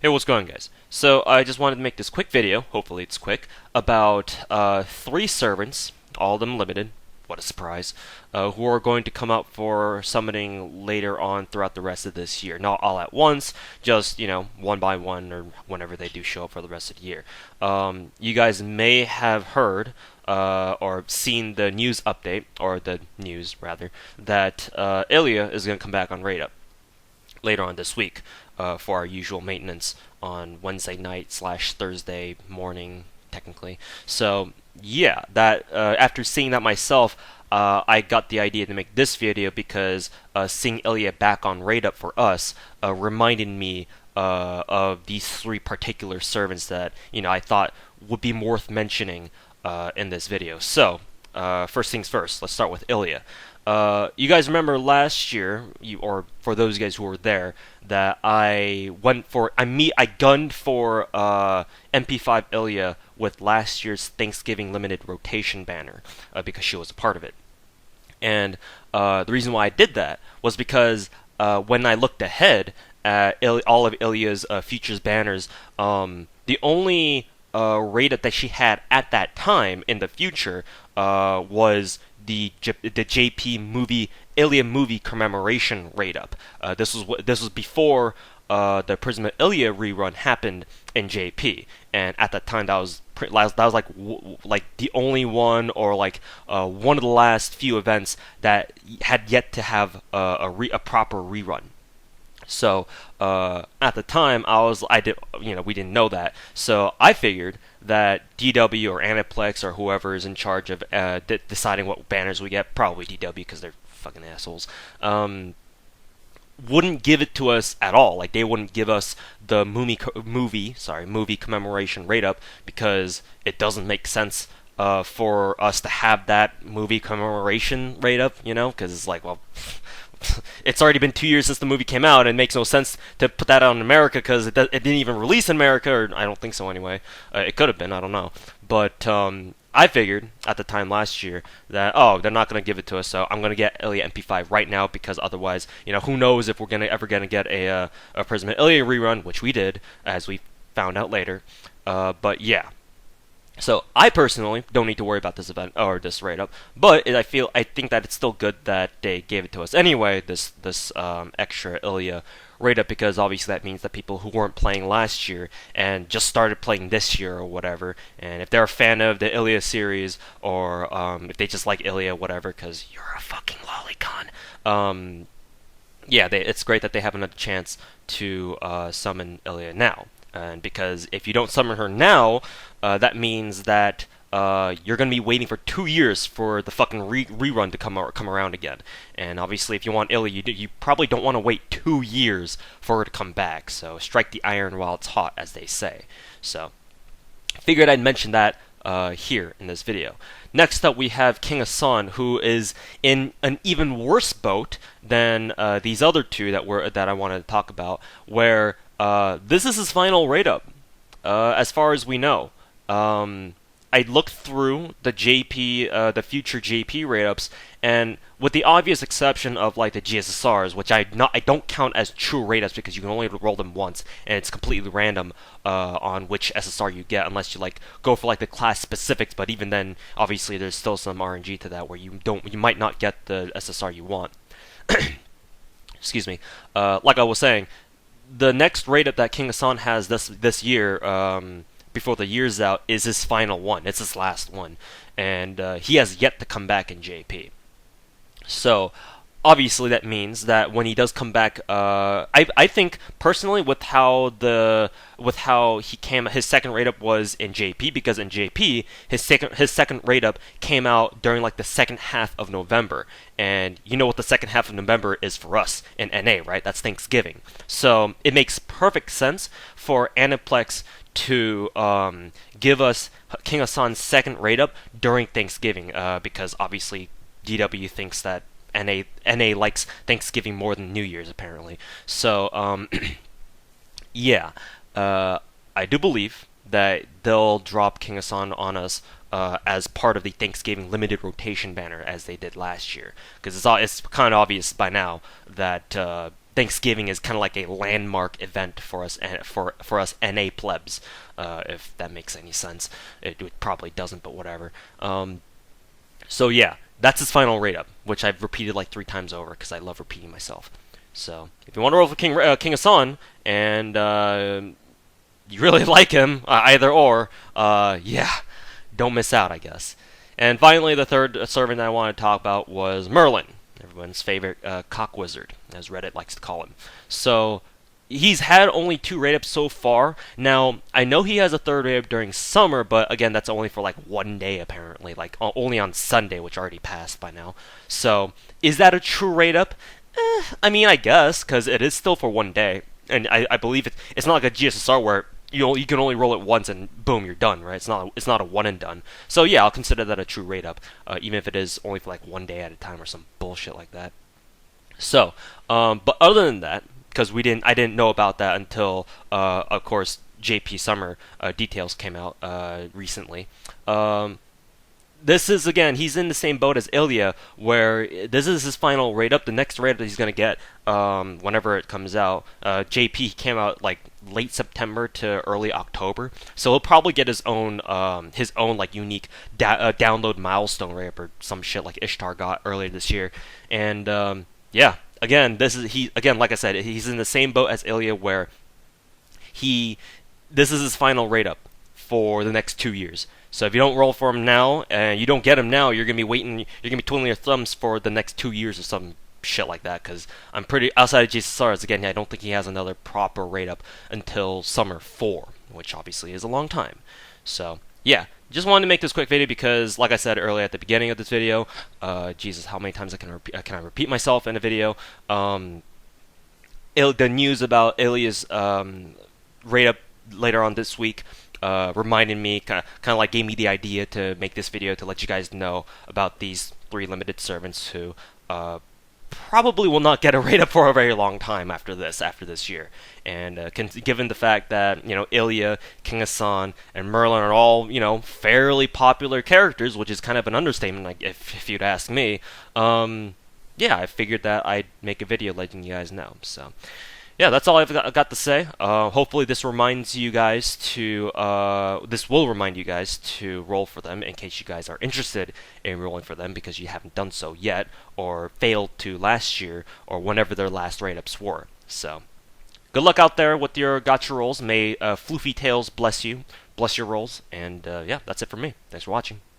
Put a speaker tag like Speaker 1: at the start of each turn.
Speaker 1: Hey, what's going on, guys? So I just wanted to make this quick video, hopefully it's quick, about three servants, all of them limited, what a surprise, who are going to come out for summoning later on throughout the rest of this year. Not all at once, just, one by one or whenever they do show up for the rest of the year. You guys may have heard or seen the news update, or the news rather, that Illya is going to come back on Rateups later on this week for our usual maintenance on Wednesday night / Thursday morning, technically. So yeah, that after seeing that myself, I got the idea to make this video because seeing Illya back on Rateups for us reminded me of these three particular servants that I thought would be worth mentioning in this video. So first things first, let's start with Illya. You guys remember last year, or for those guys who were there, that I gunned for MP5 Illya with last year's Thanksgiving limited rotation banner because she was a part of it. And the reason why I did that was because when I looked ahead at all of Illya's futures banners, the only rate that she had at that time in the future was the JP movie Illya movie commemoration Rateups. This was before the Prism of Illya rerun happened in JP, and at that time that was like the only one, or like one of the last few events that had yet to have a proper rerun. So at the time, we didn't know that. So I figured that DW or Aniplex or whoever is in charge of deciding what banners we get, probably DW because they're fucking assholes, wouldn't give it to us at all. Like, they wouldn't give us the movie commemoration Rateups because it doesn't make sense for us to have that movie commemoration Rateups, because it's like, well, it's already been 2 years since the movie came out, and it makes no sense to put that out in America because it didn't even release in America, or I don't think so anyway. It could have been, I don't know. But I figured at the time last year that, they're not going to give it to us, so I'm going to get Illya MP5 right now, because otherwise, who knows if we're ever going to get a Prism Illya rerun, which we did, as we found out later. But yeah. So I personally don't need to worry about this event or this Rateups, but I think that it's still good that they gave it to us anyway. This extra Illya Rateups, because obviously that means that people who weren't playing last year and just started playing this year or whatever, and if they're a fan of the Illya series, or if they just like Illya, whatever, because you're a fucking lolicon. Yeah, it's great that they have another chance to summon Illya now. And because if you don't summon her now, that means that you're going to be waiting for 2 years for the fucking rerun to come around again. And obviously, if you want Illya, you probably don't want to wait 2 years for her to come back. So strike the iron while it's hot, as they say. So figured I'd mention that here in this video. Next up, we have King Hassan, who is in an even worse boat than these other two that I wanted to talk about, where this is his final Rateups, as far as we know. I looked through the the future JP Rateups, and with the obvious exception of like the GSSRs, which I don't count as true Rateups because you can only roll them once, and it's completely random on which SSR you get, unless you like go for like the class specifics. But even then, obviously, there's still some RNG to that where you might not get the SSR you want. Excuse me. Like I was saying, the next Rateups that King Hassan has this year, before the year's out, is his final one. It's his last one, and he has yet to come back in JP. So obviously that means that when he does come back, I think personally with how he came, his second Rateups was in JP, because in JP his second Rateups came out during like the second half of November, and you know what the second half of November is for us in NA, right? That's Thanksgiving. So it makes perfect sense for Aniplex to give us King Hassan's second Rateups during Thanksgiving, because obviously DW thinks that NA likes Thanksgiving more than New Year's, apparently. So, yeah, I do believe that they'll drop King Hassan on us as part of the Thanksgiving limited rotation banner, as they did last year. Because it's kind of obvious by now that Thanksgiving is kind of like a landmark event for us and for us NA plebs, if that makes any sense. It probably doesn't, but whatever. So yeah, that's his final rate up, which I've repeated like 3 times over because I love repeating myself. So if you want to roll for King Hassan and you really like him, either or, yeah, don't miss out, I guess. And finally, the third servant I want to talk about was Merlin, everyone's favorite cock wizard, as Reddit likes to call him. So he's had only 2 rate ups so far. Now, I know he has a third rate up during summer, but again, that's only for like 1 day apparently, like only on Sunday, which already passed by now. So, is that a true rate up? I mean, I guess, because it is still for 1 day. And I believe it's not like a GSSR where you can only roll it once and boom, you're done, right? It's not a one and done. So yeah, I'll consider that a true rate up, even if it is only for like 1 day at a time or some bullshit like that. So, but other than that, because I didn't know about that until, of course, JP Summer details came out recently. This is, again, he's in the same boat as Illya, where this is his final rate up. The next rate up that he's going to get, whenever it comes out, JP came out like late September to early October, so he'll probably get his own like unique download milestone rate up or some shit like Ishtar got earlier this year. And yeah, again, like I said, he's in the same boat as Illya, where this is his final rate up for the next 2 years. So if you don't roll for him now and you don't get him now, you're gonna be waiting. You're gonna be twiddling your thumbs for the next 2 years or some shit like that. Because I'm pretty outside of GSSRs. Again, I don't think he has another proper rate up until summer 4, which obviously is a long time. So yeah, just wanted to make this quick video because, like I said earlier at the beginning of this video, Jesus, how many times can I repeat myself in a video? The news about Illya's rate up later on this week reminded me, kind of like gave me the idea to make this video to let you guys know about these 3 limited servants who probably will not get a rate up for a very long time after this year. And given the fact that, Illya, King Hassan, and Merlin are all, fairly popular characters, which is kind of an understatement, like if you'd ask me, yeah, I figured that I'd make a video letting you guys know. So yeah, that's all I've got to say. Hopefully this reminds you guys this will remind you guys to roll for them in case you guys are interested in rolling for them because you haven't done so yet or failed to last year or whenever their last rate-ups were. So, good luck out there with your gotcha rolls. May Floofy Tails bless you, bless your rolls, and yeah, that's it for me. Thanks for watching.